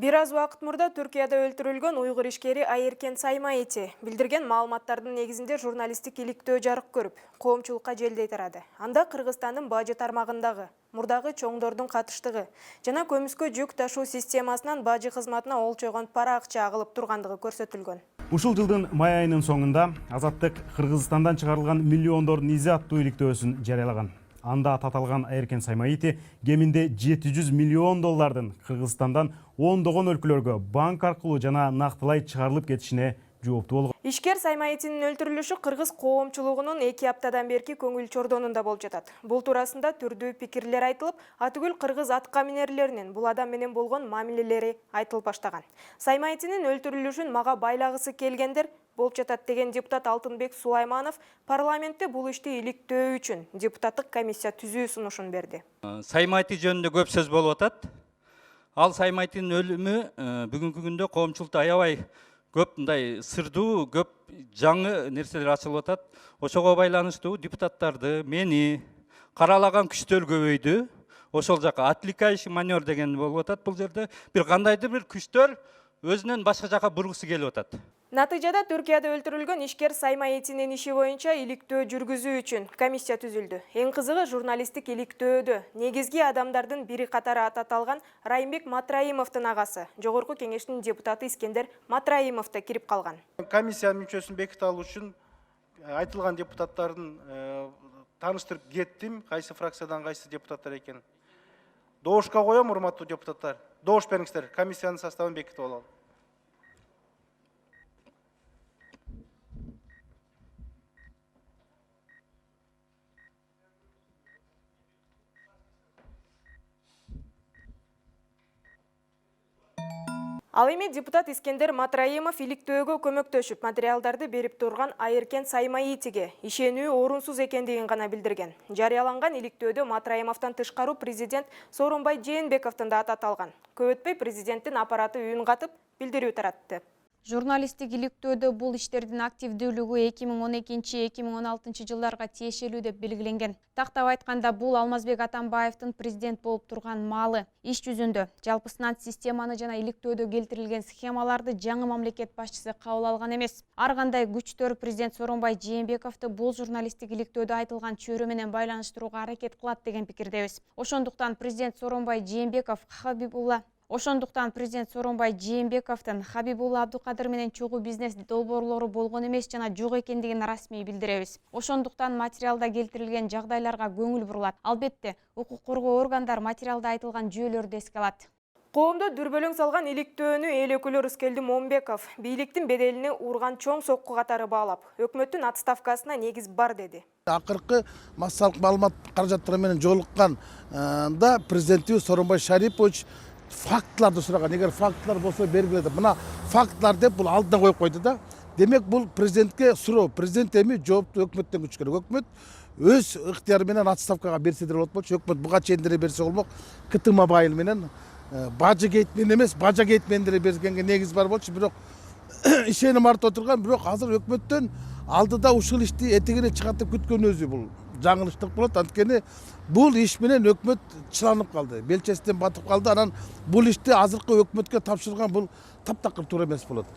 Бир аз убакыт мурда Түркияда өлтүрүлгөн уйгур ишкери Айыркен Саймаити билдирген маалыматтардын негизинде журналисттик иликтөө жарык көрүп, коомчулукка желдей тарады. Анда Кыргызстандын бажы тармагындагы, мурдагы чоңдордун катыштыгы жана көмүскө жүк ташуу системасынан бажы кызматына олчойгон пара акча агылып тургандыгы көрсөтүлгөн. Ушул жылдын май айынын соңунда Азаттык Кыргызстандан чыгарылган миллиондор низе аттуу иликтөөсүн жарыялаган. Анда таталган Айыркен Саймаити кеминде 700 миллион доллардын Кыргызстандан ондогон өлкөлөргө банк аркылуу жана нактылай чыгарылып кетишине жооптуу болгон. Ишкер Саймаитинин өлтүрүлүшү кыргыз коомчулугунун 2 аптадан берки көңүл чордонунда болуп жатат. Бул туурасында түрдүү пикирлер айтылып, атүгүл кыргыз атка минерлеринин бул адам менен болгон мамилелери айтылып баштаган. Саймаитинин өлтүрүлүшүн мага байлагысы келгендер болуп жатат деген депутат Алтынбек Сулайманов парламентте бул ишти иликтөө үчүн депутаттык комиссия түзүү сунушун берди. Саймаити жөнүндө көп сөз болуп атат. Ал Саймаитинин өлүмү бүгүнкү күндө коомчулукта аябай көп мындай сырдуу, көп жаңы нерселер ачылып атат. Ошого байланыштуу депутаттарды, мени каралаган күчтөр көбөйдү. Ошол жака отвлекающий маневр деген болуп атат. Бул жерде бир кандайдыр бир күчтөр өзүнөн башка жака бургусу келип атат. Натыйжада Түркияда өлтүрүлгөн ишкер Саймаитинин иши боюнча иликтөө жүргүзүү үчүн комиссия түзүлдү. Эң кызыгы журналисттик иликтөөдө негизги адамдардын бири катары аталган Райымбек Матраимовдун агасы, жогорку кеңештин депутаты Искендер Матраимов да кирип калган. Комиссиянын мүчөсүн беките алуу үчүн айтылган депутаттардын тааныштырып кеттим, кайсы фракциядан кайсы депутаттар экенин. Доошко коем, урматтуу депутаттар. Доош бериңиздер, комиссиянын составын бекитип алалы. Ал эми депутат Искендер Матраимов иликтөөгө көмөктөшүп, материалдарды берип турган Айыркен Саймаитиге ишенүү орунсуз экендигин гана билдирген. Жарыяланган иликтөөдө Матраимовдон тышкаруу президент Сооронбай Жээнбековдун да аты аталган. Көп өтпөй президенттин аппараты үн катып билдирүү таратты. Журналисттик иликтөөдө бул иштердин активдүүлүгү 2012-2016 жылдарга тиешелүү деп белгиленген. Тактап айтканда, бул Алмазбек Атамбаевдин президент болуп турган маалы. Иш жүзүндө жалпысынан системаны жана иликтөөдө келтирилген схемаларды жаңы мамлекет башчысы кабыл алган эмес. Ар кандай күчтөр президент Сооронбай Жээнбековду бул журналисттик иликтөөдө айтылган чөйрө менен байланыштырууга аракет кылат деген пикирдебиз. Ошондуктан президент Сооронбай Жээнбековдун Хабибулла Абдукадыр менен чогуу бизнес долбоорлору болгон эмес жана жок экендигин расмий билдиребиз. Ошондуктан материалда келтирилген жагдайларга көңүл бурулат. Албетте, укук коргоо органдар материалда айтылган жүйөлөрдү эске алат. Коомдо дүрбөлөң салган иликтөөнү эл өкүлү Рыскелди Момбеков бийликтин беделине урган чоң сокку катары баалап, өкмөттүн отставкасына негиз бар деди. Акыркы массалык маалымат каражаттары менен жолукканда президентибиз Сооронбай Шарипович фактыларды сураган. Эгер фактылар болсо бергиле деп. Мына фактылар деп бул алдына коюп койду да. Демек бул президентке суроо. Президент эми жоопту өкмөттөн күч керек. Өкмөт өз ыктыяры менен отставкага берсе деле болот болчу. Өкмөт буга чейин деле берсе болмок. КТ Мобайл менен бажы гейт менен эмес, бажа гейт менен деле бергенге негиз бар болчу. Бирок ишеним артып отурган, бирок азыр өкмөттөн алдыда ушул ишти этегине чыгат деп күткөн өзү бул жаңылыштык болот. Анткени бул иш менен өкмөт чыланып калды, белчесинен батып калды. Анан бул ишти азыркы өкмөткө тапшырган бул таптакыр туура эмес болот.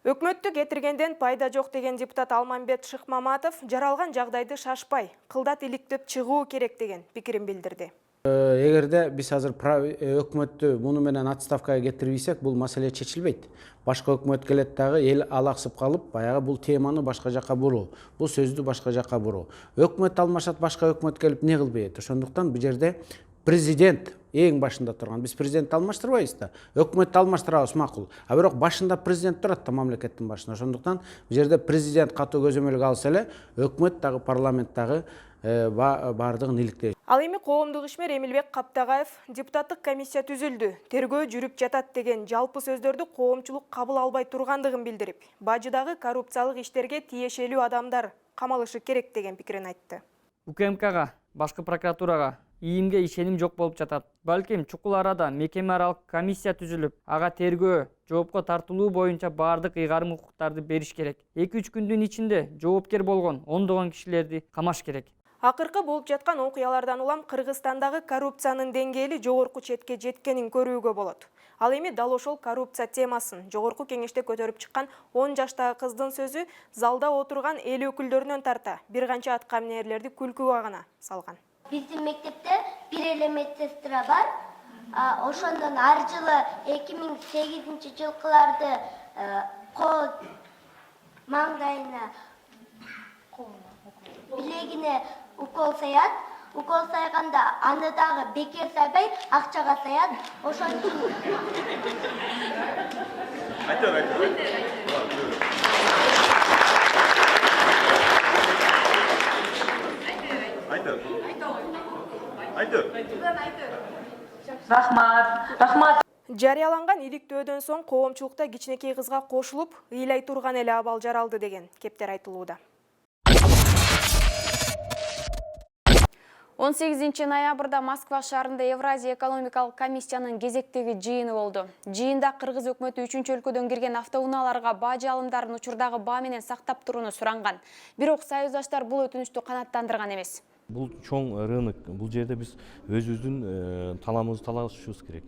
Өкмөттү кетиргенден пайда жок деген депутат Алмамбет Шыкмаматов жаралган жагдайды шашпай, кылдат иликтеп чыгуу керек деген пикирин билдирди. Эгерде биз азыр өкмөттү муну менен отставкага кетирбесек, бул маселе чечилбейт. Башка өкмөт келет дагы эл алаксып калып, баягы бул теманы башка жака буруу, бул сөздү башка жака буруу. Өкмөт алмашат, башка өкмөт келип не кылбайт. Ошондуктан бул жерде президент эң башында турган. Биз президентти алмаштырбайбыз да. Өкмөттү алмаштырабыз макул. А бирок башында президент турат да, мамлекеттин башында. Ошондуктан бул жерде президент катуу көзөмөлгө алса эле, өкмөт дагы парламент дагы бардыгын иликтейт. Ал эми коомдук ишмер Эмилбек Каптагаев депутаттык комиссия түзүлдү, тергөө жүрүп жатат деген жалпы сөздөрдү коомчулук кабыл албай тургандыгын билдирип, бажыдагы коррупциялык иштерге тиешелүү адамдар камалышы керек деген пикирин айтты. УКМКга, башкы прокуратурага, ИИМге ишеним жок болуп жатат. Балким чукул арада мекеме аралык комиссия түзүлүп, ага тергөө, жоопко тартылуу боюнча баардык ыйгарым укуктарды бериш керек. 2-3 күндүн ичинде жоопкер болгон ондогон кишилерди камаш керек. Акыркы болуп жаткан окуялардан улам Кыргызстандагы коррупциянын деңгээли жогорку четке жеткенин көрүүгө болот. Ал эми дал ошол коррупция темасын жогорку кеңеште көтөрүп чыккан 10 жаштагы кыздын сөзү залда отурган эл өкүлдөрүнөн тарта бир канча аткаминерлерди күлкүгө гана салган. Биздин мектепте бир эле медсестра бар. Ошондон ар жылы 2008-жылкыларды кол маңдайына билегине укол саят. Укол сайганда аны дагы бекер сайбай акчага саят. Ошон үчүн Рахмат. Жарыяланган иликтөөдөн соң коомчулукта кичинекей кызга кошулуп, ыйлай турган эле абал жаралды деген кептер айтылууда. 18 ноябрда Москва шаарында Евразия экономикалык комиссиянын кезектеги жыйыны болду. Жыйында Кыргыз өкмөтү 3-өлкөдөн кирген автоунааларга баа алымдарын учурдагы баа менен сактап турууну суранган. Бирок союздаштар бул өтүнүштү канааттандырган эмес. Бул чоң рынок. Бул жерде биз өзүбүздүн таламыбызды талашыбыз керек.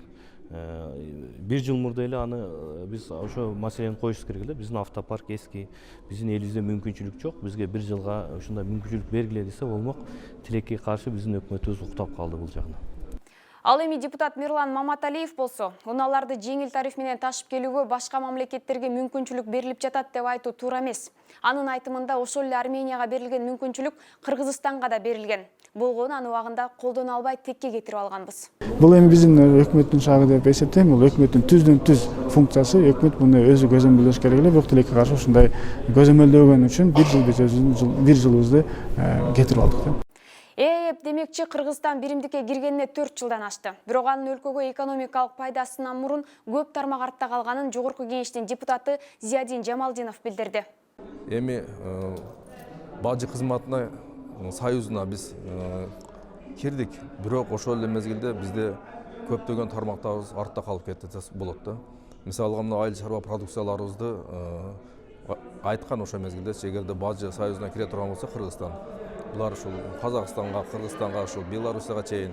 Бир жыл мурда эле аны биз ошо маселени коюшубуз керек эле. Биздин автопарк эски, биздин элибизде мүмкүнчүлүк жок. Бизге бир жылга ушундай мүмкүнчүлүк бергиле десе болмок. Тилекке каршы биздин өкмөтүбүз уктап калды бул жагына. Ал эми депутат Мирлан Маматалиев болсо, унааларды жеңил тариф менен ташып келүүгө башка мамлекеттерге мүмкүнчүлүк берилип жатат деп айтуу туура эмес. Анын айтымында ошол эле Арменияга берилген мүмкүнчүлүк Кыргызстанга да берилген. Болгону аны убагында колдоно албай текке кетирип алганбыз. Бул эми биздин өкмөттүн шагы деп эсептейм. Бул өкмөттүн түз функциясы. Өкмөт муну өзү көзөмөлдөш керек эле. Бирок тилекке каршы ушундай көзөмөлдөгөн үчүн бир жылыбызды кетирип алдык. Демекчи Кыргызстан биримдикке киргенине 4 жылдан ашты. Бирок анын өлкөгө экономикалык пайдасынан мурун көп тармак артта калганын жогорку кеңештин депутаты Зиядин Жамалдинов билдирди. Эми бажы кызматына союзуна биз кирдик. Бирок ошол эле мезгилде бизде көптөгөн тармактарыбыз артта калып кетти болот да. Мисалга мына айыл чарба продукцияларыбызды айткан ошол мезгилде эгерде бажы союзуна кире турган болсо Кыргызстан булар ушул Казакстанга, Кыргызстанга, ушул Беларусияга чейин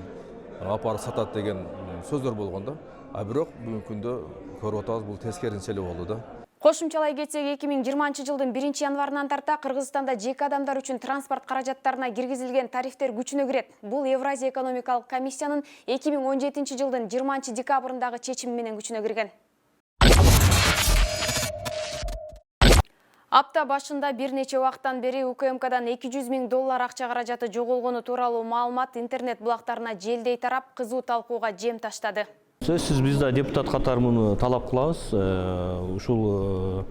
апарып сатат деген сөздөр болгон да. А бирок бүгүнкү күндө көрүп атабыз бул тескерисинче эле болду да. Кошумчалай кетсек, 2020-жылдын 1-январынан тарта Кыргызстанда жеке адамдар үчүн транспорт каражаттарына киргизилген тарифтер күчүнө кирет. Бул Евразия экономикалык комиссиянын 2017-жылдын 20-декабрындагы чечими менен күчүнө кирген. Апта башында бир нече убакыттан бери УКМКдан $200 000 акча каражаты жоголгону тууралуу маалымат интернет булактарына желдей тарап, кызуу талкууга жем таштады. Сөзсүз биз да депутат катары муну талап кылабыз. Ушул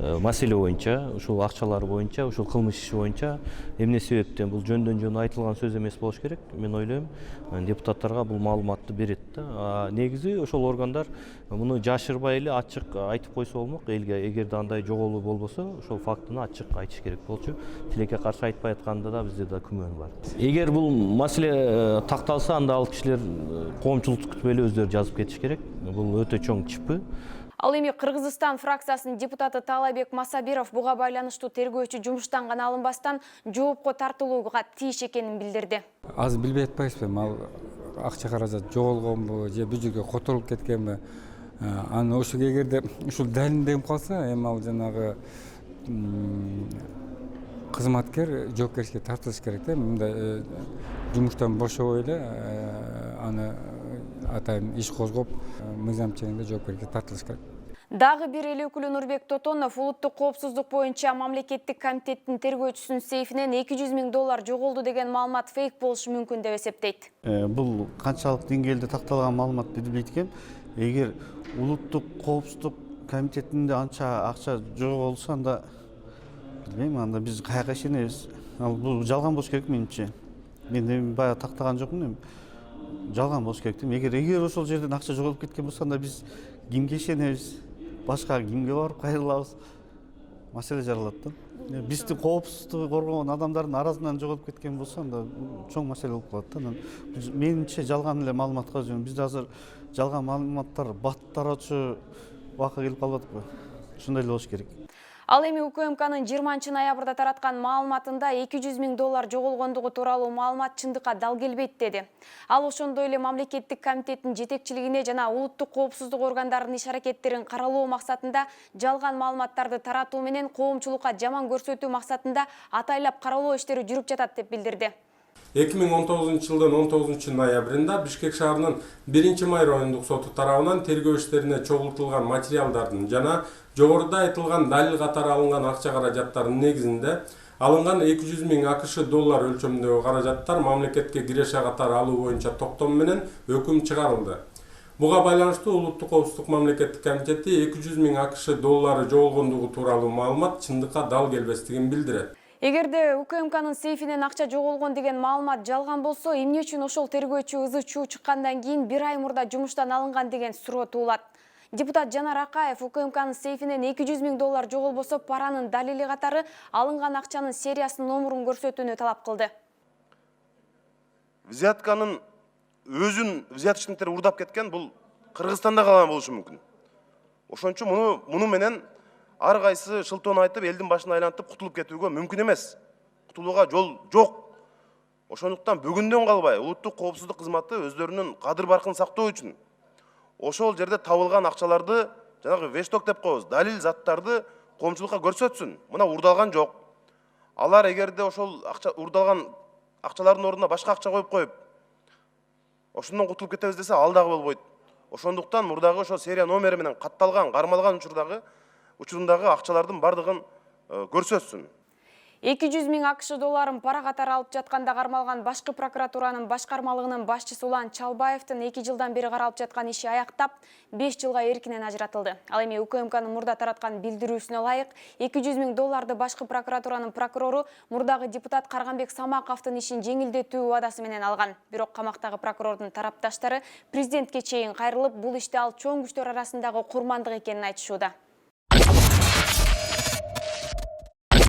маселе боюнча, ушул акчалар боюнча, ушул кылмыш иши боюнча эмне себептен бул жөндөн айтылган сөз эмес болуш керек. Мен ойлойм, депутаттарга бул маалыматты берет да. Негизи ошол органдар муну жашырбай эле ачык айтып койсо болмок. Элге эгерде андай жоголуу болбосо, ошол фактыны ачык айтыш керек болчу. Тилекке каршы айтпай атканда да бизде да күмөн бар. Эгер бул маселе такталса, анда ал кишилер коомчулукту күтпөй эле өздөрү жазып кетиш керек. Бул өтө чоң ЧП. Ал эми Кыргызстан фракциясынын депутаты Талайбек Масабиров буга байланыштуу тергөөчү жумуштан гана алынбастан жоопко тартылууга тийиш экенин билдирди. Азыр билбей атпайсызбы, ал акча каражат жоголгонбу же бул жерге которулуп кеткенби? Аны ошол эгерде ушул далилденип калса, эми ал жанагы кызматкер жоопкерчиликке тартылыш керек да. Мындай жумуштан бошобой эле аны атайын иш козгоп, мыйзам чегинде жоопкерчиликке тартылыш керек. Дагы бир эл өкүлү Нурбек Тотонов улуттук коопсуздук боюнча мамлекеттик комитеттин тергөөчүсүнүн сейфинен $200 000 жоголду деген маалымат фейк болушу мүмкүн деп эсептейт. Бул канчалык деңгээлде такталган маалымат билбейт экен. Эгер улуттук коопсуздук комитетинде анча акча жоголса, анда билбейм, анда биз каяка ишенебиз. Бул жалган болуш керек менимче. Мен баягы тактаган жокмун. Жалган болуш керек дейм. Эгер ошол жерден акча жоголуп кеткен болсо, анда биз кимге ишенебиз? Башка кимге барып кайрылабыз? Маселе жаралат да. Бизди коопсуздугу коргогон адамдардын арасынан жоголуп кеткен болсо, анда чоң маселе болуп калат да. Менимче жалган эле маалыматка жөн. Бизде азыр жалган маалыматтар бат таратчу убакка келип калып атпайбы? Ушундай эле болуш керек. Ал эми УКМКнын 20 ноябрда тараткан маалыматында $200.000 жоголгондугу тууралуу маалымат чындыкка дал келбейт деди. Ал ошондой эле мамлекеттик комитеттин жетекчилигине жана улуттук коопсуздук органдарынын иш-аракеттерин каралоо максатында жалган маалыматтарды таратуу менен коомчулукка жаман көрсөтүү максатында атайлап каралоо иштери жүрүп жатат деп билдирди. 2019 жылдын 19 ноябрында Бишкек шаарынын 1-май райондук соту тарабынан тергөө иштерине чогултулган материалдардын жана жогоруда айтылган далил катары алынган акча каражаттарынын негизинде алынган $200.000 АКШ өлчөмүндөгү каражаттар мамлекетке киреше катары алуу боюнча токтом менен өкүм чыгарылды. Буга байланыштуу Улуттук коопсуздук мамлекеттик комитети $200.000 АКШ жоголгондугу тууралуу маалымат чындыкка дал келбестигин билдирет. Эгерде УКМКнын сейфинен акча жоголгон деген маалымат жалган болсо, эмне үчүн ошол тергөөчү ызы чуу чыккандан кийин 1 ай мурда жумуштан алынган деген суроо туулат. Депутат Жанар Акаев УКМКнын сейфинен $200.000 жоголбосо паранын далили катары алынган акчанын сериясын номурун көрсөтүүнү талап кылды. Взятканын өзүн взяточниктер урдап кеткен бул Кыргызстанда калган болушу мүмкүн. Ошон үчүн муну менен ар кайсы шылтоон айтып, элдин башын айлантып кутулуп кетүүгө мүмкүн эмес. Кутулууга жол жок. Ошондуктан бүгүндөн калбай улуттук коопсуздук кызматы өздөрүнүн кадыр баркын сактоо үчүн ошол жерде табылган акчаларды, жанагы вешток деп коебуз, далил заттарды коомчулукка көрсөтсүн. Мына урдалган жок. Алар эгерде ошол урдалган акчалардын ордуна башка акча коюп, ошондон кутулуп кетебиз десе, ал дагы болбойт. Ошондуктан мурдагы ошо серия номери менен катталган, кармалган учурундагы акчалардын бардыгын көрсөтсүн. $200.000 АКШ пара катары алып жатканда кармалган башкы прокуратуранын башкармалыгынын башчысы Улан Чалбаевдин 2 жылдан бери каралып жаткан иши аяктап 5 жылга эркинен ажыратылды. Ал эми УКМКнын мурда тараткан билдирүүсүнө ылайык $200.000 башкы прокуратуранын прокурору мурдагы депутат Карганбек Самаковдун ишин жеңилдетүү убадасы менен алган. Бирок камактагы прокурордун тарапташтары президентке чейин кайрылып, бул иште ал чоң күчтөр арасындагы курмандык экенин айтышууда.